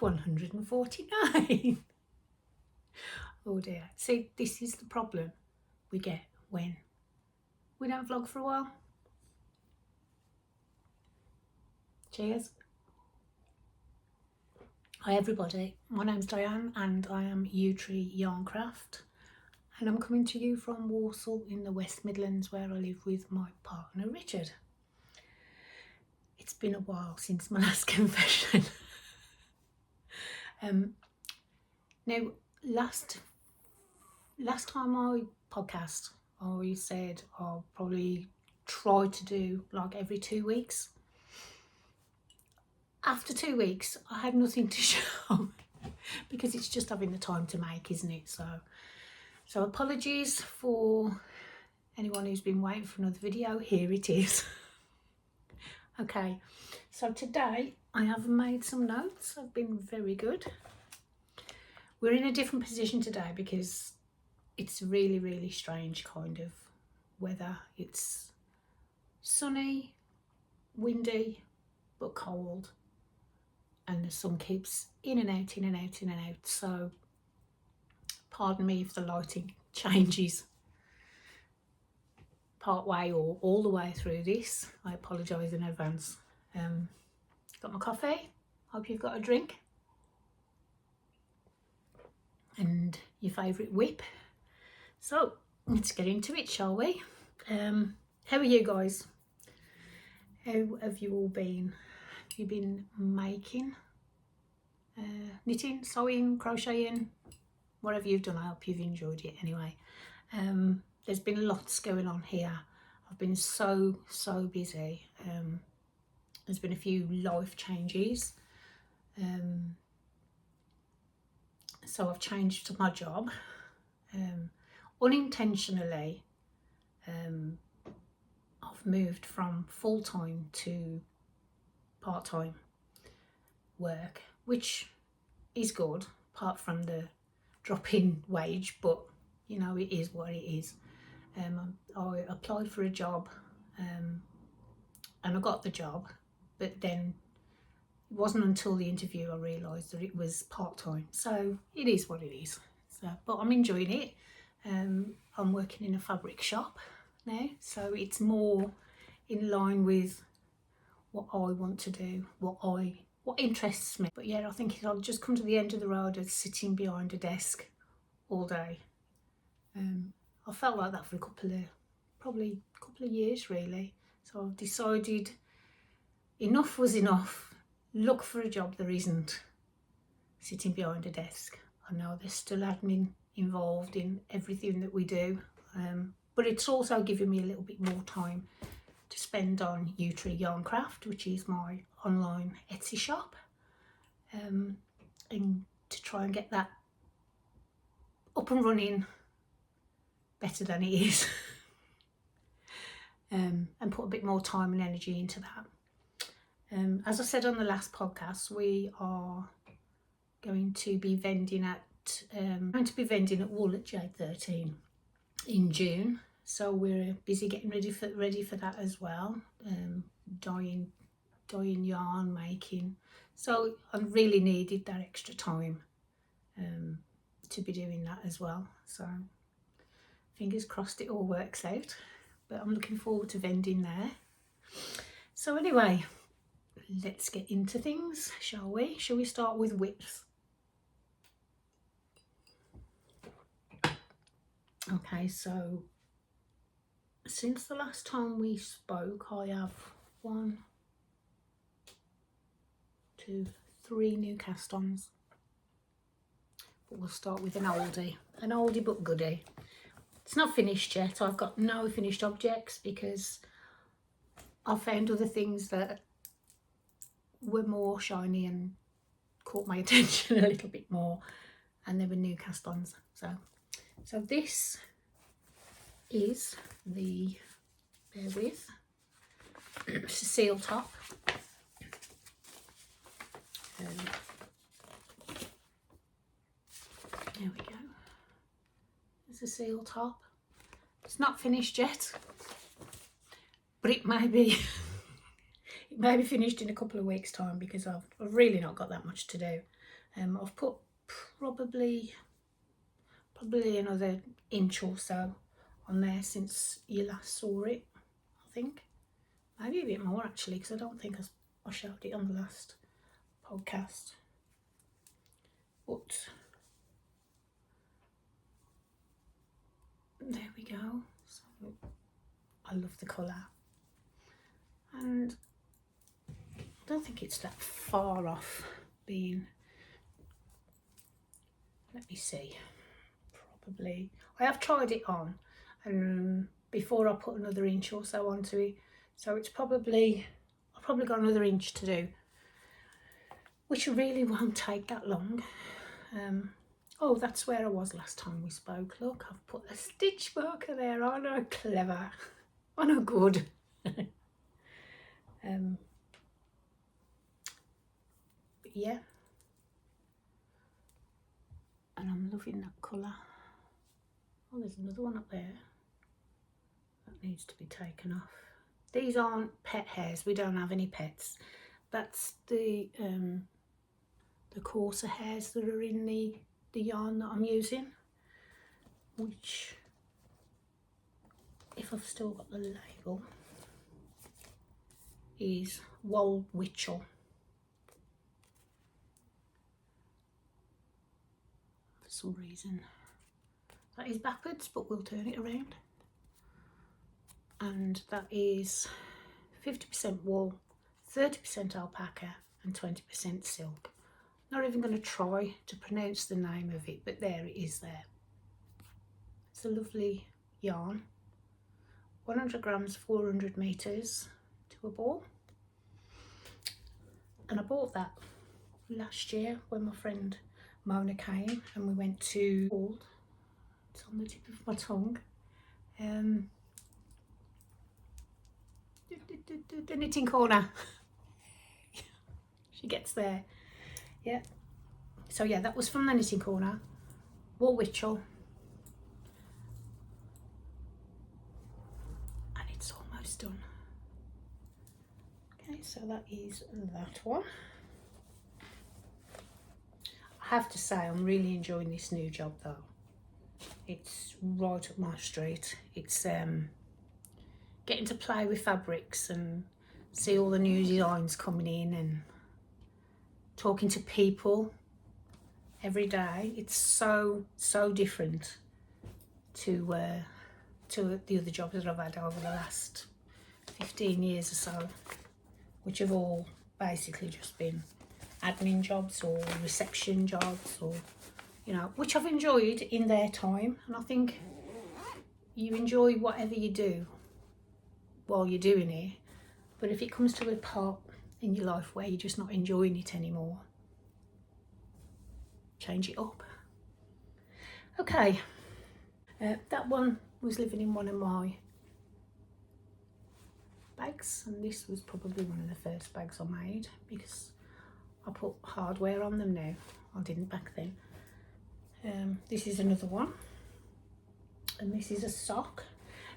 vlog 149. Oh dear. See, this is the problem we get when we don't vlog for a while. Cheers. Hi everybody, my name's Diane and I am eaater Yarncraft, and I'm coming to you from Walsall in the West Midlands, where I live with my partner Richard. It's been a while since my last confession. Now, last time I podcast, I said I'll probably try to do like every 2 weeks. After 2 weeks, I had nothing to show because it's just having the time to make, isn't it? So apologies for anyone who's been waiting for another video. Here it is. Okay, so today I have made some notes. I've been very good. We're in a different position today because it's really, really strange kind of weather. It's sunny, windy, but cold. And the sun keeps in and out, in and out, in and out. So pardon me if the lighting changes part way or all the way through this. I apologise in advance. Got my coffee. Hope you've got a drink. And your favourite whip. So let's get into it, shall we? How are you guys? How have you all been? Have you been making, knitting, sewing, crocheting, whatever you've done? I hope you've enjoyed it anyway. There's been lots going on here. I've been so busy. There's been a few life changes. So I've changed my job. Unintentionally, I've moved from full-time to part-time work, which is good apart from the drop in wage, but you know, it is what it is. I applied for a job and I got the job, but then it wasn't until the interview I realised that it was part-time. So it is what it is. So, but I'm enjoying it. I'm working in a fabric shop now, so it's more in line with what I want to do, what interests me. But yeah, I think I'll just come to the end of the road of sitting behind a desk all day. I felt like that for probably a couple of years really. So I've decided enough was enough. Look for a job that isn't sitting behind a desk. I know there's still admin involved in everything that we do, but it's also giving me a little bit more time to spend on eaater Yarncraft, which is my online Etsy shop, and to try and get that up and running better than it is. And put a bit more time and energy into that. As I said on the last podcast, we are going to be vending at Wool at J13 in June. So we're busy getting ready for that as well. Dyeing yarn, making. So I really needed that extra time to be doing that as well. So fingers crossed it all works out. But I'm looking forward to vending there. So anyway, let's get into things, shall we? Shall we start with whips? Okay, so since the last time we spoke, I have 1, 2, 3 new cast-ons. But we'll start with an oldie but goodie. It's not finished yet. I've got no finished objects because I've found other things that were more shiny and caught my attention a little bit more, and they were new cast-ons. So this is the, bear with, it's a seal top. There we go. It's a seal top. It's not finished yet, but it may be. It may be finished in a couple of weeks' time because I've really not got that much to do. I've put probably another inch or so on there since you last saw it, I think. Maybe a bit more actually, because I don't think I showed it on the last podcast. But there we go. So I love the colour, and I don't think it's that far off being, let me see, probably, I have tried it on and before I put another inch or so onto it, so it's probably, I've probably got another inch to do, which really won't take that long. Oh, that's where I was last time we spoke. Look, I've put a stitch marker there. I know, clever. I know, good. But yeah, and I'm loving that colour. Oh, there's another one up there that needs to be taken off. These aren't pet hairs. We don't have any pets. That's the coarser hairs that are in the yarn that I'm using, which, if I've still got the label, is Wool Witchell. For some reason that is backwards, but we'll turn it around. And that is 50% wool, 30% alpaca and 20% silk. Not even going to try to pronounce the name of it, but there it is there. It's a lovely yarn. 100 grams, 400 meters to a ball. And I bought that last year when my friend Mona came and we went to, it's on the tip of my tongue, the knitting corner. She gets there. Yeah. So yeah, that was from the knitting corner. Wool Witchell. And it's almost done. Okay, so that is that one. I have to say I'm really enjoying this new job though. It's right up my street. It's getting to play with fabrics and see all the new designs coming in and talking to people every day. It's so different to the other jobs that I've had over the last 15 years or so, which have all basically just been admin jobs or reception jobs, or, you know, which I've enjoyed in their time. And I think you enjoy whatever you do while you're doing it, but if it comes to a part in your life where you're just not enjoying it anymore, change it up. Okay, that one was living in one of my bags, and this was probably one of the first bags I made because I put hardware on them now. I didn't back then. This is another one, and this is a sock.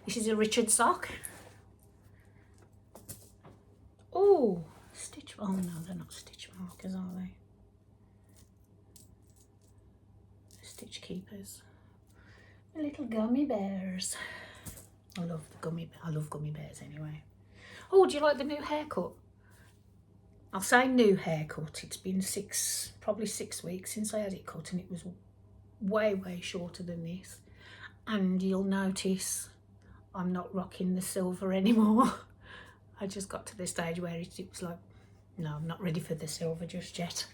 This is a Richard sock. Oh, stitch, oh no, they're not stitch markers, are they? They're stitch keepers. The little gummy bears. I love gummy bears anyway. Oh, do you like the new haircut? I'll say new haircut. It's been probably 6 weeks since I had it cut, and it was way shorter than this. And you'll notice I'm not rocking the silver anymore. I just got to the stage where it was like, no, I'm not ready for the silver just yet.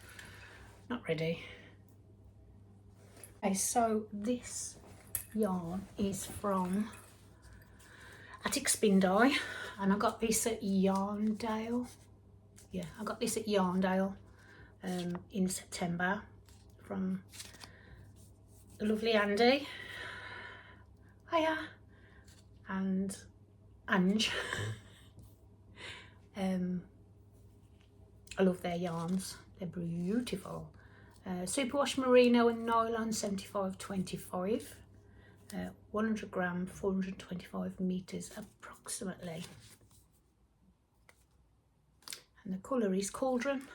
Not ready. Okay, so this yarn is from Attic Spin Dye, and I got this at Yarndale. Yeah, I got this at Yarndale in September from the lovely Andy. Hiya. And Ange. I love their yarns. They're beautiful. Superwash Merino and Nylon 75/25. 100 gram, 425 meters approximately. And the colour is Cauldron.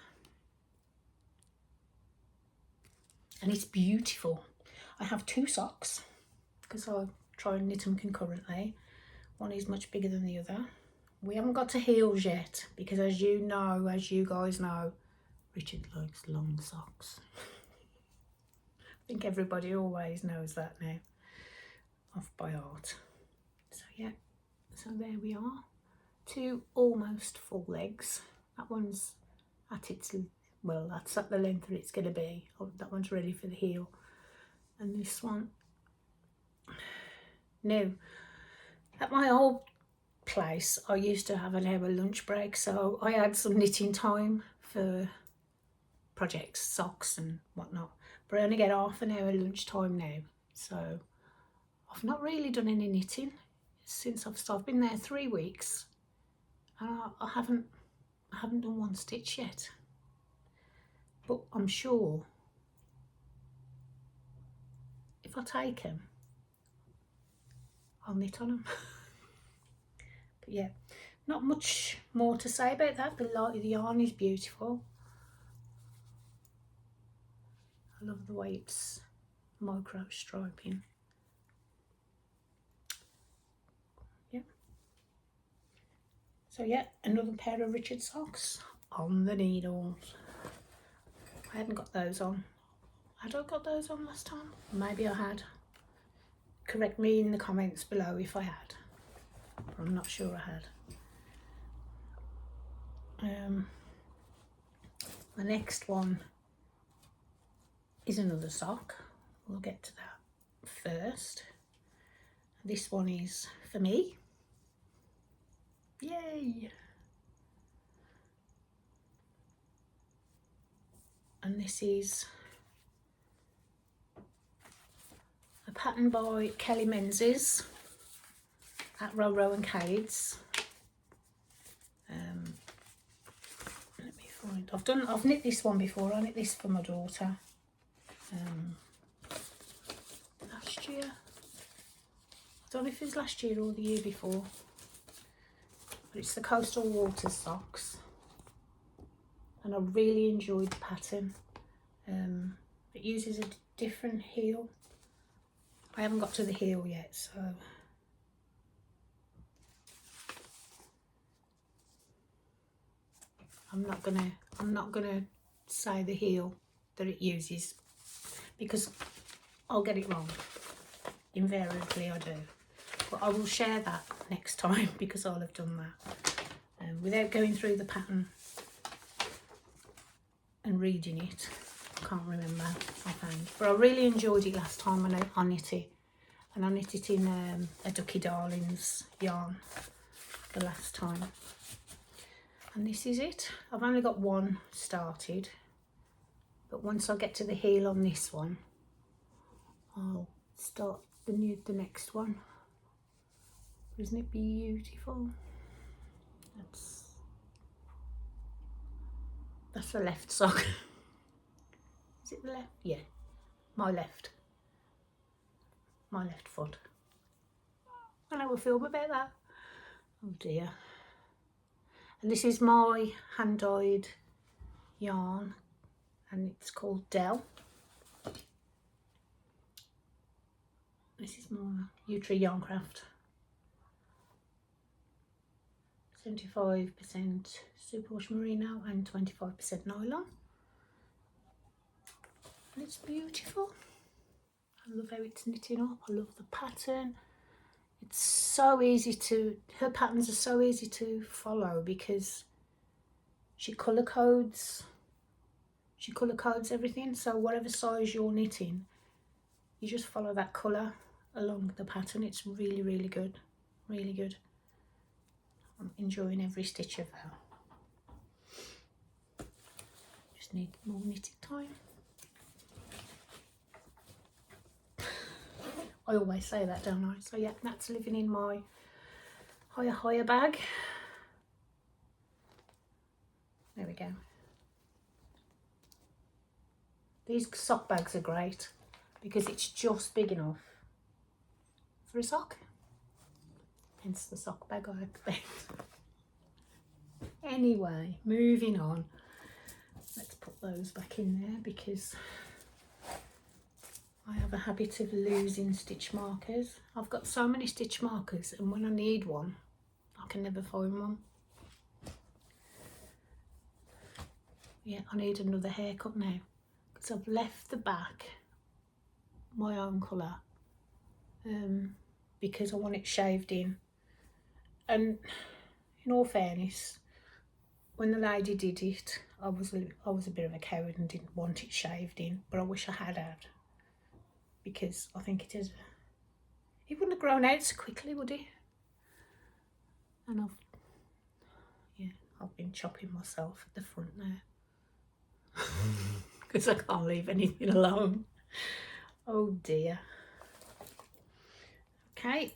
and it's beautiful. I have 2 socks because I try and knit them concurrently. One is much bigger than the other. We haven't got to heels yet because, as you guys know, Richard likes long socks. I think everybody always knows that now, off by heart. So yeah, so there we are. 2 almost full legs. That one's at its, well, that's at the length that it's going to be. Oh, that one's ready for the heel. And this one, no. At my old place, I used to have an hour lunch break, so I had some knitting time for projects, socks and whatnot. But I only get half an hour lunch time now, so I've not really done any knitting since I've been there 3 weeks, and I haven't done 1 stitch yet. But I'm sure if I take them, I'll knit on them. But yeah, not much more to say about that. The yarn is beautiful. I love the way it's micro striping. Yeah. So yeah, another pair of Richard socks on the needles. I hadn't got those on. Had I got those on last time? Maybe I had. Correct me in the comments below if I had. I'm not sure I had. The next one is another sock. We'll get to that first. This one is for me. Yay! And this is a pattern by Kelly Menzies at Row and Cades. Let me find. I've knit this one before. I knit this for my daughter last year. I don't know if it was last year or the year before. But it's the Coastal Waters socks, and I really enjoyed the pattern. It uses a different heel. I haven't got to the heel yet, so I'm not gonna say the heel that it uses because I'll get it wrong. Invariably I do. But I will share that next time because I'll have done that. Without going through the pattern and reading it, I can't remember offhand. But I really enjoyed it last time when I knit it. And I knit it in a Ducky Darlings yarn the last time. And this is it. I've only got 1 started. But once I get to the heel on this one, I'll start the next one. Isn't it beautiful? That's the left sock. Is it the left? Yeah, my left foot. I know a film about that. Oh dear. And this is my hand-dyed yarn, and it's called Dell. This is my Utri Yarncraft. 75% superwash merino and 25% nylon. And it's beautiful. I love how it's knitting up. I love the pattern. It's so easy to, her patterns are so easy to follow because she colour codes everything. So whatever size you're knitting, you just follow that colour along the pattern. It's really, really good. Really good. I'm enjoying every stitch of that. Just need more knitting time. I always say that, don't I? So yeah, that's living in my higher bag. There we go. These sock bags are great because it's just big enough for a sock. Hence the sock bag, I expect. Anyway, moving on. Let's put those back in there because I have a habit of losing stitch markers. I've got so many stitch markers, and when I need one, I can never find one. Yeah, I need another haircut now because I've left the back my own colour because I want it shaved in. And in all fairness, when the lady did it, I was a bit of a coward and didn't want it shaved in, but I wish I had, because I think it wouldn't have grown out so quickly, would it? And I've been chopping myself at the front now because I can't leave anything alone. Oh dear. Okay,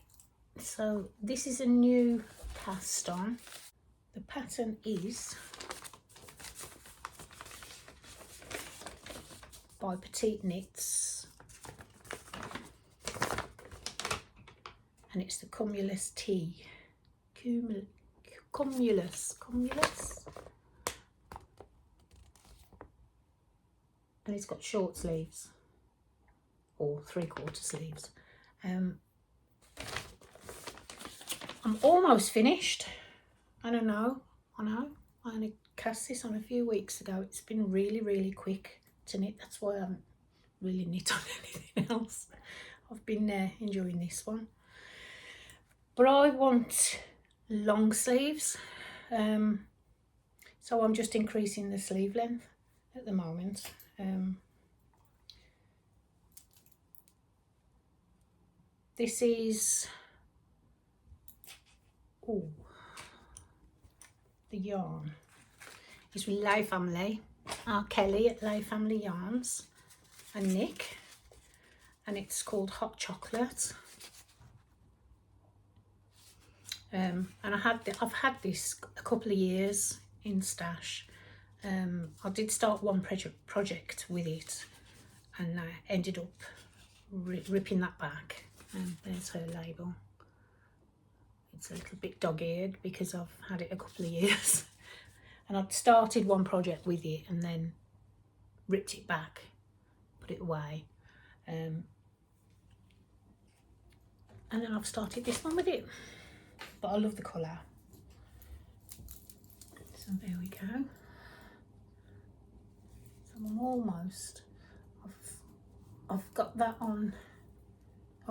so this is a new cast on. The pattern is by Petite Knits, and it's the Cumulus T. Cumulus. And it's got short sleeves, or 3/4 sleeves. I'm almost finished. I know. I only cast this on a few weeks ago. It's been really, really quick to knit. That's why I haven't really knit on anything else. I've been enjoying this one. But I want long sleeves. So I'm just increasing the sleeve length at the moment. This is the yarn is with Lay Family, Kelly at Lay Family Yarns, and Nick, and it's called Hot Chocolate. And I've had this a couple of years in stash. I did start one project with it, and I ended up ripping that back. And there's her label. It's a little bit dog-eared because I've had it a couple of years. And I'd started one project with it and then ripped it back, put it away. And then I've started this one with it. But I love the colour. So there we go. So I'm almost, I've got that on.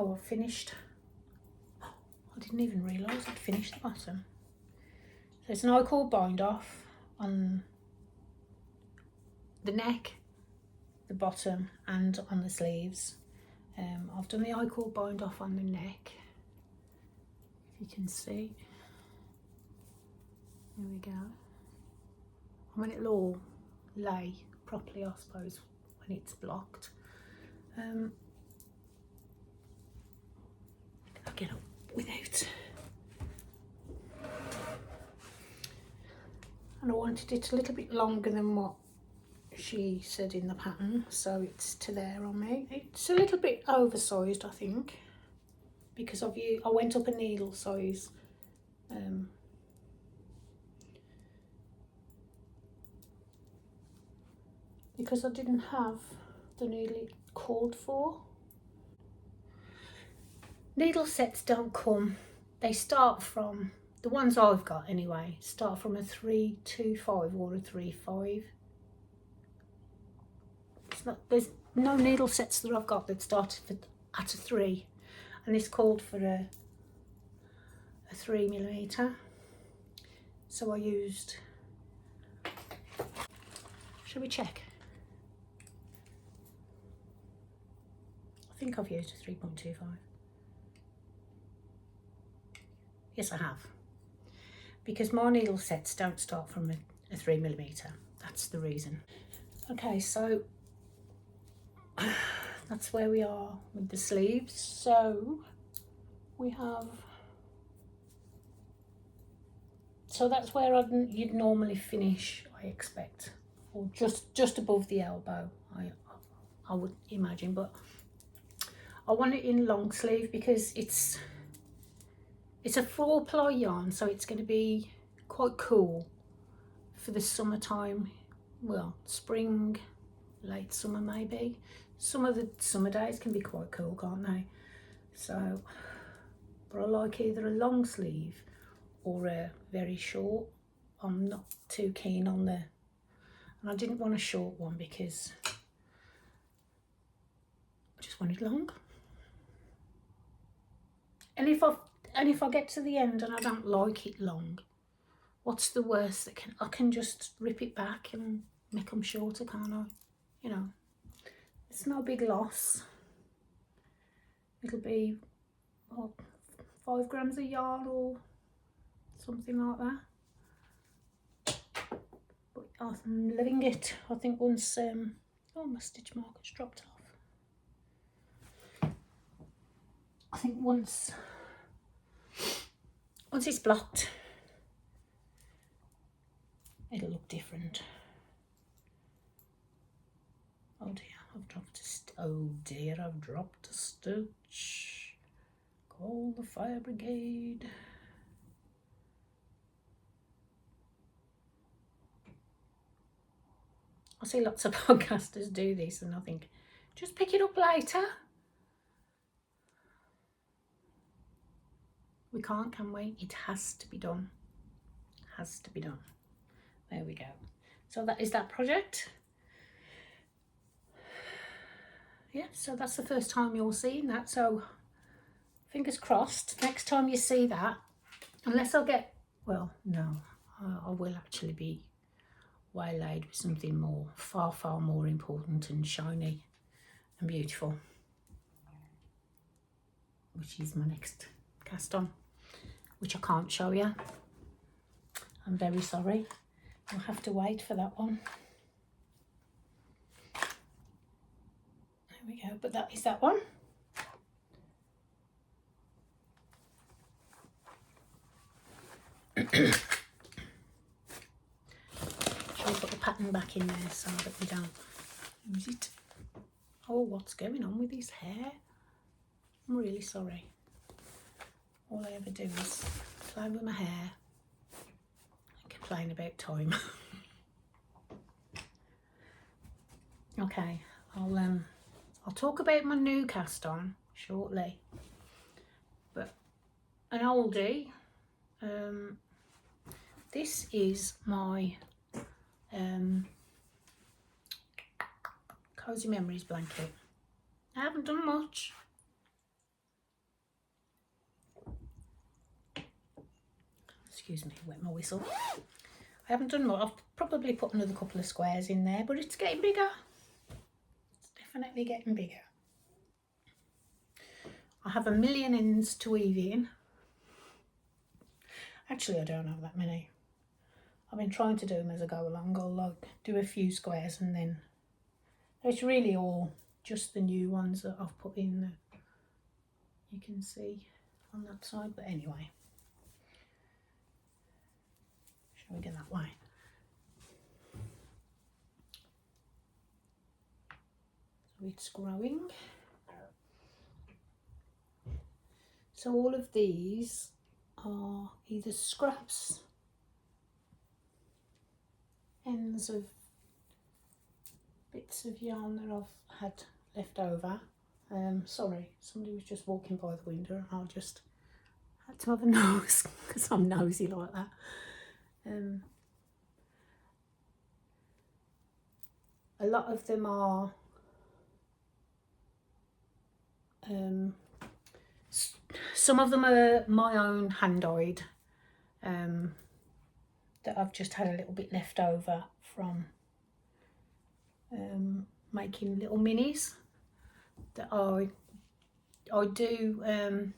Oh, I've finished. I didn't even realise I'd finished the bottom. So it's an I-cord bind off on the neck, the bottom, and on the sleeves. I've done the I-cord bind off on the neck, if you can see. There we go. I mean, it'll all lay properly, I suppose, when it's blocked. I'll get up without. And I wanted it a little bit longer than what she said in the pattern, so it's to there on me. It's a little bit oversized, I think, because I went up a needle size. Because I didn't have the needle it called for. Needle sets don't come, they start from, the ones I've got anyway, start from a 325 or a 35. There's no needle sets that I've got that started at a 3, and this called for a 3mm. So I used, shall we check? I think I've used a 3.25. Yes, I have. Because my needle sets don't start from a 3mm. That's the reason. Okay, so that's where we are with the sleeves. So we have, so that's where you'd normally finish, I expect, or just above the elbow, I would imagine, but I want it in long sleeve because it's a 4-ply yarn, so it's going to be quite cool for the summertime, well, spring, late summer maybe. Some of the summer days can be quite cool, can't they? So, but I like either a long sleeve or a very short. I'm not too keen on the, and I didn't want a short one because I just wanted long. And if I get to the end and I don't like it long, what's the worst that I can just rip it back and make them shorter, can't I? You know, it's no big loss. It'll be, what, 5 grams of yarn or something like that. But I'm loving it. I think once, oh, my stitch marker's dropped off. I think once it's blocked, it'll look different. Oh dear, I've dropped a stitch. Call the fire brigade. I see lots of podcasters do this and I think, just pick it up later. We can't, can we? It has to be done. Has to be done. There we go. So that is that project. Yeah, so that's the first time you're seeing that. So fingers crossed, next time you see that, unless I get, well, no, I will actually be waylaid with something more, far, far more important and shiny and beautiful, which is my next cast on, which I can't show you. I'm very sorry. I'll have to wait for that one. There we go, but that is that one. Shall we put the pattern back in there so that we don't lose it? Oh, what's going on with his hair? I'm really sorry. All I ever do is play with my hair and complain about time. Okay, I'll talk about my new cast on shortly, but an oldie. This is my Cozy Memories blanket. I haven't done much. Excuse me, wet my whistle. I haven't done much. I've probably put another couple of squares in there, but it's getting bigger. It's definitely getting bigger. I have a million ends to weave in. Actually, I don't have that many. I've been trying to do them as I go along. I'll like do a few squares and then it's really all just the new ones that I've put in that you can see on that side. But anyway, shall we go that way? So it's growing. So all of these are either scraps, ends of bits of yarn that I've had left over. Sorry, somebody was just walking by the window and I just had to have a nose because I'm nosy like that. A lot of them are some of them are my own hand-dyed that I've just had a little bit left over from making little minis that I do a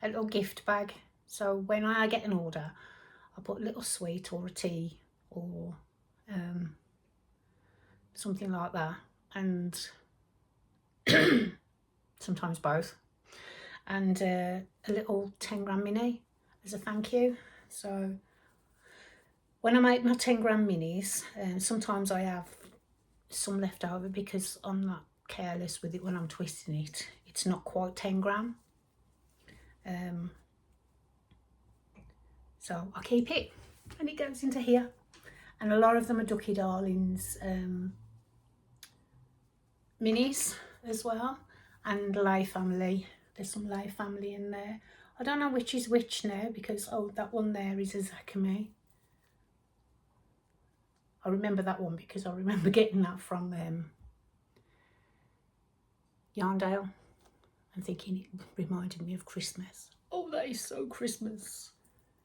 little gift bag. So when I get an order, I put a little sweet or a tea or something like that, and sometimes both, and a little 10 gram mini as a thank you. So when I make my 10 gram minis, sometimes I have some left over because I'm not careless with it when I'm twisting it. It's not quite 10 gram. So I keep it and it goes into here. And a lot of them are Ducky Darlings minis as well, and Lay Family. There's some Lay Family in there. I don't know which is which now because, oh, that one there is a Zakame. I remember that one because I remember getting that from Yarndale and thinking it reminded me of Christmas. Oh, that is so Christmas.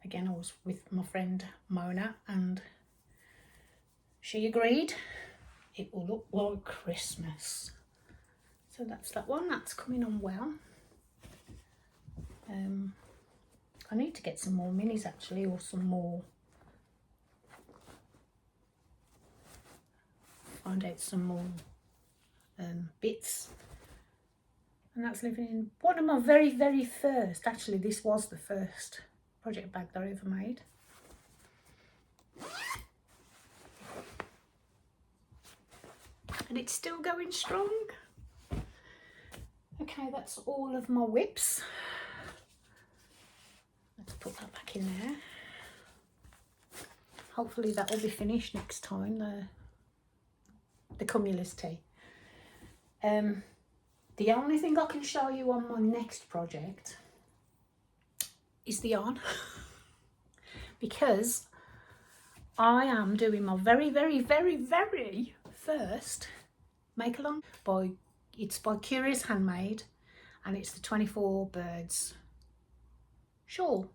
Again, I was with my friend Mona and she agreed it will look like Christmas. So that's that one. That's coming on well. I need to get some more minis actually, or some more. Find out some more bits. And that's living in one of my very, very first. Actually, this was the first project bag that I ever made. And it's still going strong. Okay, that's all of my whips. Let's put that back in there. Hopefully that will be finished next time, the Cumulus tea. The only thing I can show you on my next project is the yarn. Because I am doing my very, very, very, very first make along by Curious Handmade, and it's the 24 birds shawl.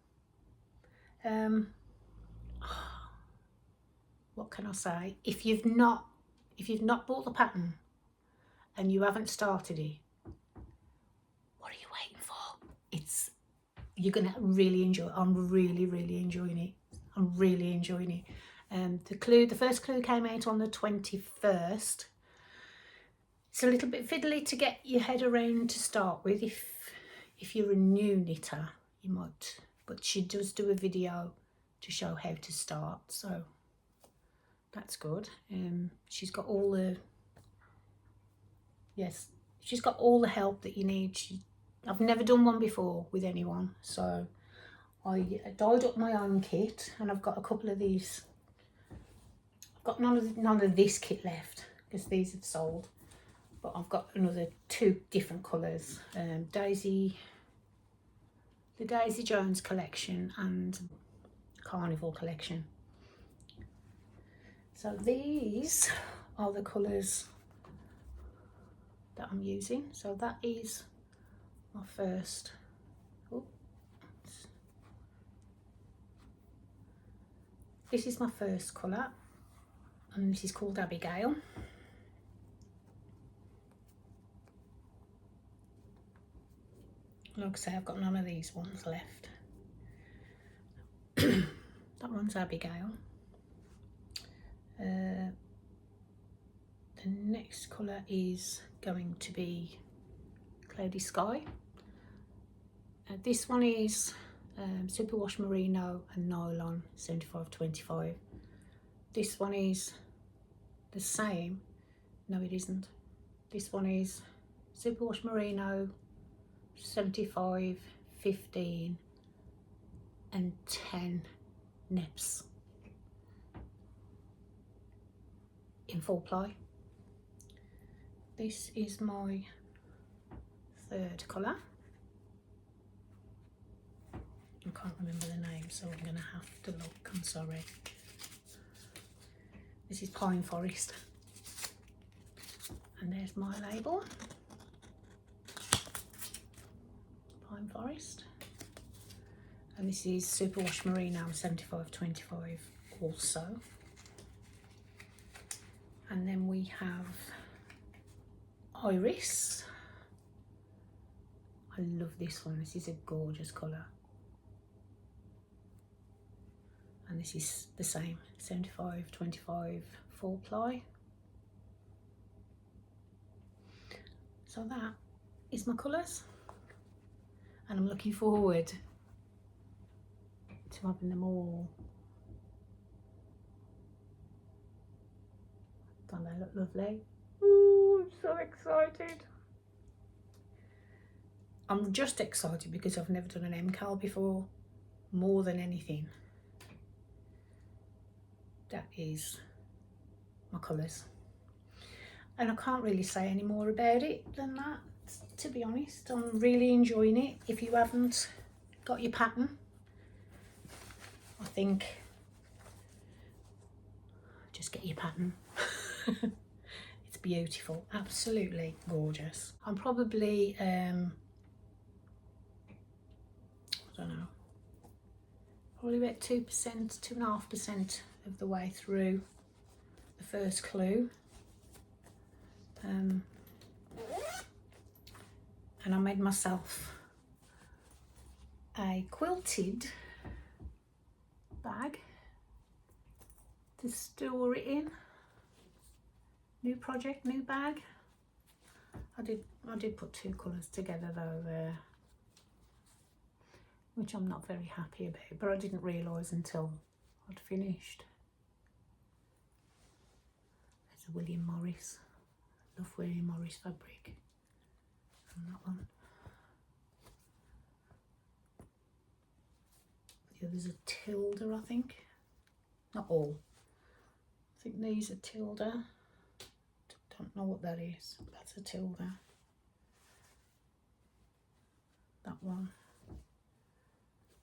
What can I say? If you've not bought the pattern and you haven't started it, what are you waiting for? You're gonna really enjoy it. I'm really, really enjoying it. I'm really enjoying it. The first clue came out on the 21st. It's a little bit fiddly to get your head around to start with. If you're a new knitter, you might, but she does do a video to show how to start, so that's good. She's got all the help that you need. I've never done one before with anyone, so I dyed up my own kit, and I've got a couple of these. I've got none of this kit left because these have sold, but I've got another 2 different colours, the Daisy Jones collection and Carnival collection. So these are the colours that I'm using. So that is my first. This is my first colour, and this is called Abigail. Like I say, I've got none of these ones left. That one's Abigail. The next colour is going to be Cloudy Sky. This one is Superwash Merino and Nylon 75/25. This one is the same. No, it isn't. This one is Superwash Merino 75, 15 and 10 nips in 4 ply. This is my third colour. I can't remember the name, so I'm going to have to look. I'm sorry. This is Pine Forest. And there's my label. Pine Forest. And this is Superwash Merino 75/25 also. And then we have Iris. I love this one. This is a gorgeous colour. And this is the same, 75/25 4 ply. So that is my colours, and I'm looking forward to having them all. Don't they look lovely? Ooh, I'm so excited. I'm just excited because I've never done an MKAL before, more than anything. That is my colours. And I can't really say any more about it than that, to be honest. I'm really enjoying it. If you haven't got your pattern, I think just get your pattern. It's beautiful, absolutely gorgeous. I'm probably I don't know, probably about 2%, 2.5% of the way through the first clue. And I made myself a quilted bag to store it in. New project, new bag. I did put 2 colours together though, which I'm not very happy about, but I didn't realise until I'd finished. There's a William Morris. I love William Morris fabric. And that one. The other's a Tilda, I think. Not all. I think these are Tilda. Don't know what that is. That's a Tilda. That one.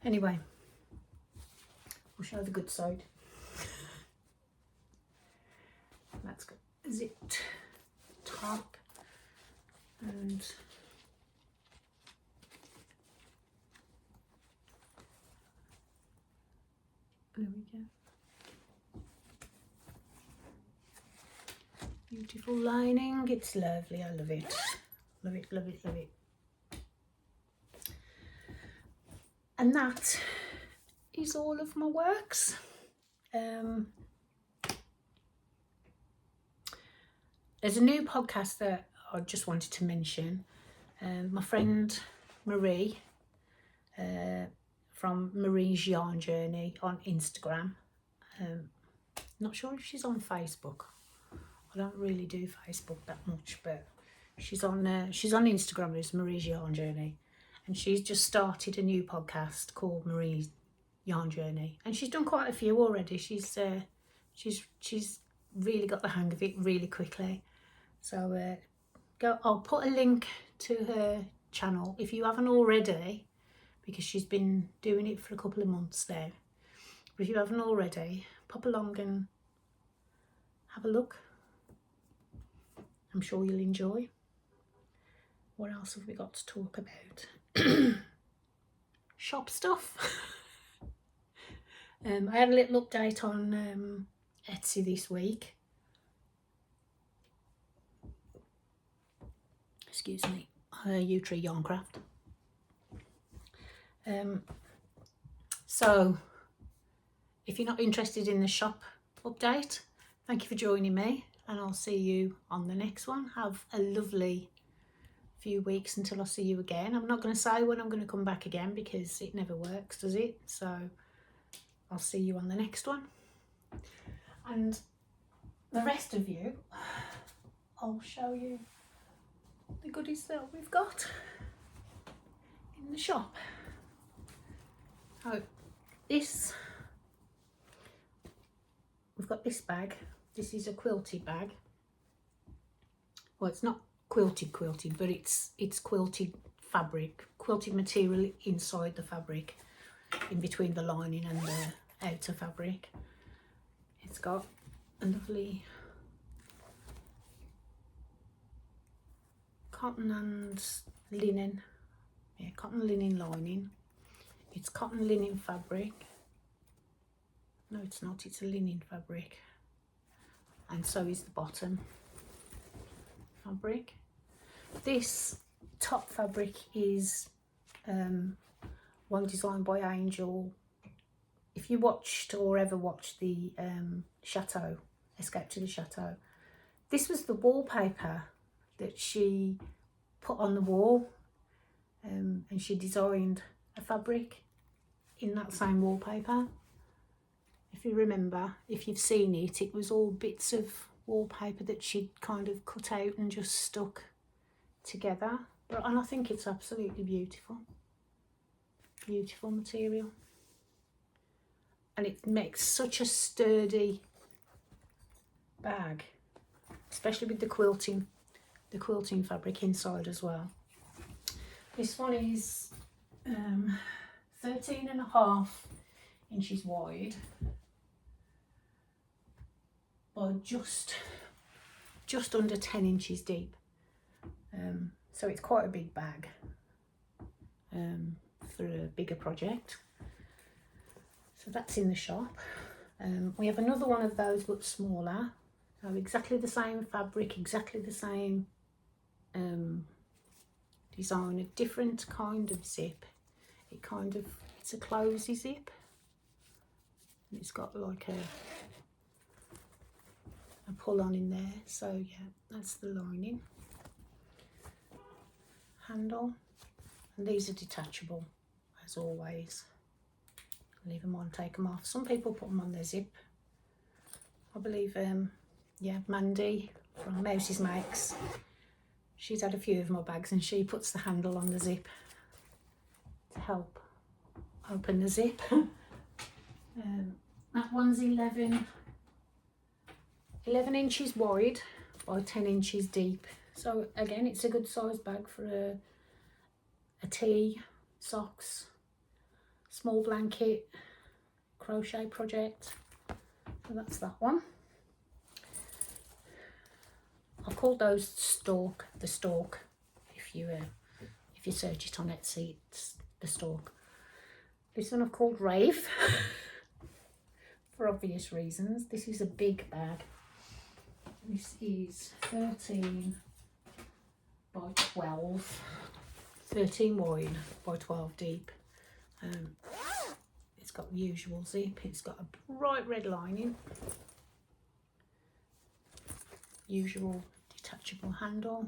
Anyway, we'll show the good side. That's got a zipped top and there we go. Beautiful lining. It's lovely. I love it. Love it, love it, love it. And that is all of my works. There's a new podcast that I just wanted to mention. My friend Marie from Marie's Yarn Journey on Instagram. Not sure if she's on Facebook. I don't really do Facebook that much, but she's on Instagram as Marie's Yarn Journey, and she's just started a new podcast called Marie's Yarn Journey, and she's done quite a few already. She's really got the hang of it really quickly. So I'll put a link to her channel if you haven't already, because she's been doing it for a couple of months now. But if you haven't already, pop along and have a look. I'm sure you'll enjoy. What else have we got to talk about? Shop stuff. I had a little update on Etsy this week. Excuse me. Utree Yarncraft. So if you're not interested in the shop update, thank you for joining me, and I'll see you on the next one. Have a lovely few weeks until I see you again. I'm not going to say when I'm going to come back again because it never works, does it? So I'll see you on the next one. And the rest of you, I'll show you the goodies that we've got in the shop. Oh, we've got this bag. This is a quilted bag. Well, it's not quilted, but it's quilted fabric, quilted material inside the fabric, in between the lining and the outer fabric. It's got a lovely cotton and linen, cotton linen lining. It's cotton linen fabric. No, it's not, it's a linen fabric. And so is the bottom fabric. This top fabric is one designed by Angel. If you watched or ever watched the Chateau, Escape to the Chateau, this was the wallpaper that she put on the wall, and she designed a fabric in that same wallpaper. If you remember, if you've seen it, it was all bits of wallpaper that she'd kind of cut out and just stuck together. And I think it's absolutely beautiful. Beautiful material. And it makes such a sturdy bag. especially with the quilting fabric inside as well. This one is 13.5 inches wide by just under 10 inches deep. So it's quite a big bag for a bigger project. So that's in the shop. We have another one of those but smaller. So exactly the same fabric, exactly the same design, a different kind of zip. It's a closey zip. And it's got like a pull on in there. So yeah, that's the lining. Handle. And these are detachable as always. Leave them on, take them off. Some people put them on their zip. I believe yeah, Mandy from Mouse's Makes, she's had a few of my bags and she puts the handle on the zip to help open the zip. That one's 11 inches wide by 10 inches deep. So again, it's a good size bag for a tea, socks, small blanket, crochet project. So that's that one. I've called those the stalk. If you search it on Etsy, it's the stalk. This one I've called Rave for obvious reasons. This is a big bag. This is 13 by 12, 13 wide by 12 deep. It's got the usual zip. It's got a bright red lining. Usual detachable handle,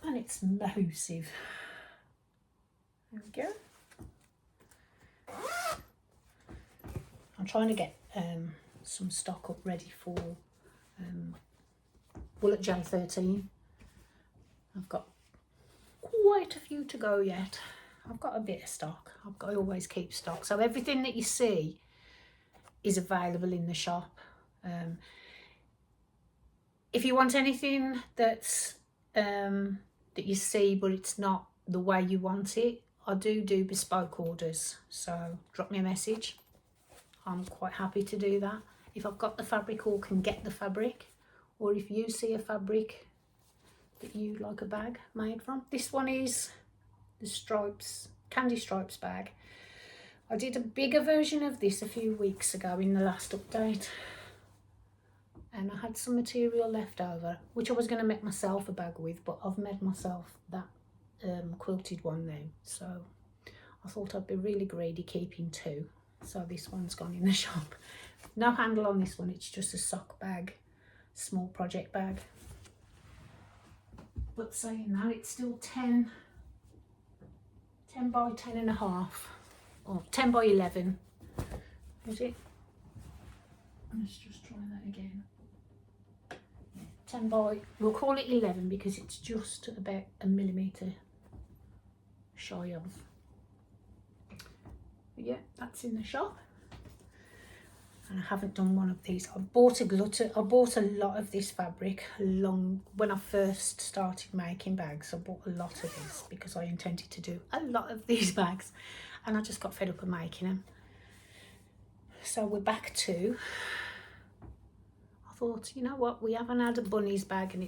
and it's massive. There we go. I'm trying to get some stock up ready for Bullet J13. I've got quite a few to go yet. I've got a bit of stock. I always keep stock, so everything that you see is available in the shop. If you want anything that's that you see but it's not the way you want it, I do bespoke orders, so drop me a message. I'm quite happy to do that. If I've got the fabric or can get the fabric, or if you see a fabric that you'd like a bag made from. This one is the stripes, candy stripes bag. I did a bigger version of this a few weeks ago in the last update, and I had some material left over which I was going to make myself a bag with, but I've made myself that quilted one now, so I thought I'd be really greedy keeping two, so this one's gone in the shop. No handle on this one, it's just a sock bag, small project bag. But saying that, it's still 10 by 10.5, or 10 by 11, is it? Let's just try that again. 10 by, we'll call it 11 because it's just about a millimetre shy of. But yeah, that's in the shop. And I haven't done one of these. I bought a lot of this fabric when I first started making bags. I bought a lot of this because I intended to do a lot of these bags, and I just got fed up of making them. So we're back to, I thought, you know what, we haven't had a bunnies bag, and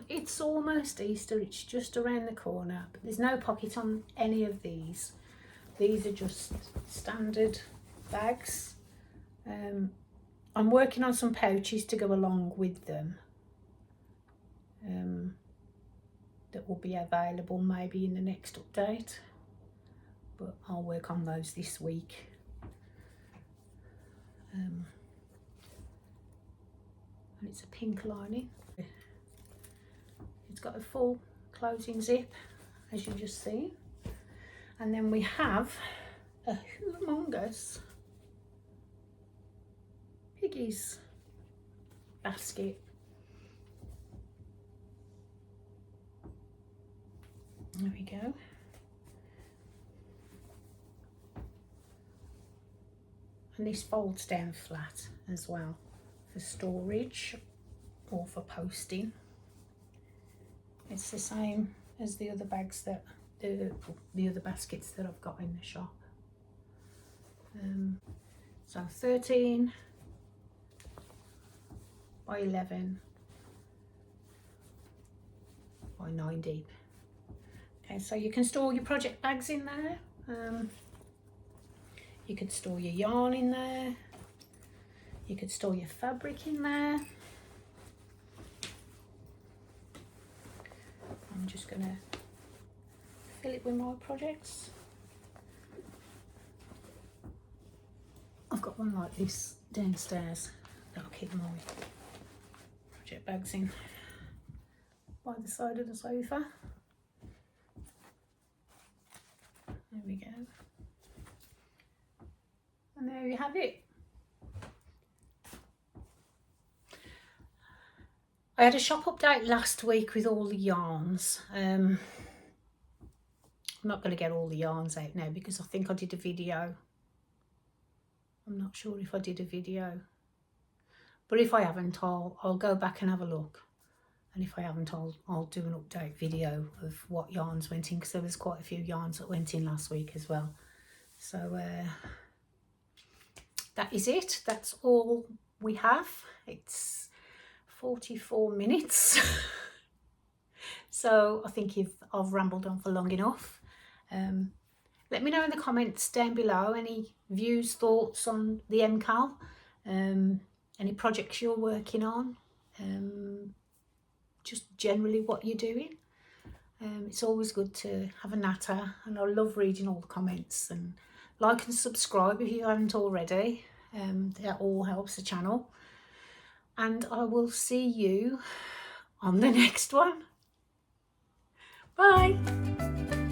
it's almost Easter, it's just around the corner, but there's no pocket on any of these. These are just standard bags. I'm working on some pouches to go along with them that will be available maybe in the next update, but I'll work on those this week. And it's a pink lining. It's got a full closing zip, as you just seen, and then we have a humongous piggies basket. There we go. And this folds down flat as well for storage. or for posting. It's the same as the other bags that the other baskets that I've got in the shop. So 13 by 11 by 9 deep. Okay, so you can store your project bags in there. You could store your yarn in there. You could store your fabric in there. I'm just gonna fill it with my projects. I've got one like this downstairs that I'll keep my project bags in by the side of the sofa. There we go. And there you have it. I had a shop update last week with all the yarns. I'm not going to get all the yarns out now because I think I did a video. I'm not sure if I did a video. But if I haven't, I'll go back and have a look. And if I haven't, I'll do an update video of what yarns went in, because there was quite a few yarns that went in last week as well. So that is it. That's all we have. It's 44 minutes. So I think I've rambled on for long enough. Let me know in the comments down below any views, thoughts on the MKAL, any projects you're working on, just generally what you're doing. It's always good to have a natter, and I love reading all the comments. And like and subscribe if you haven't already. That all helps the channel. And I will see you on the next one. Bye.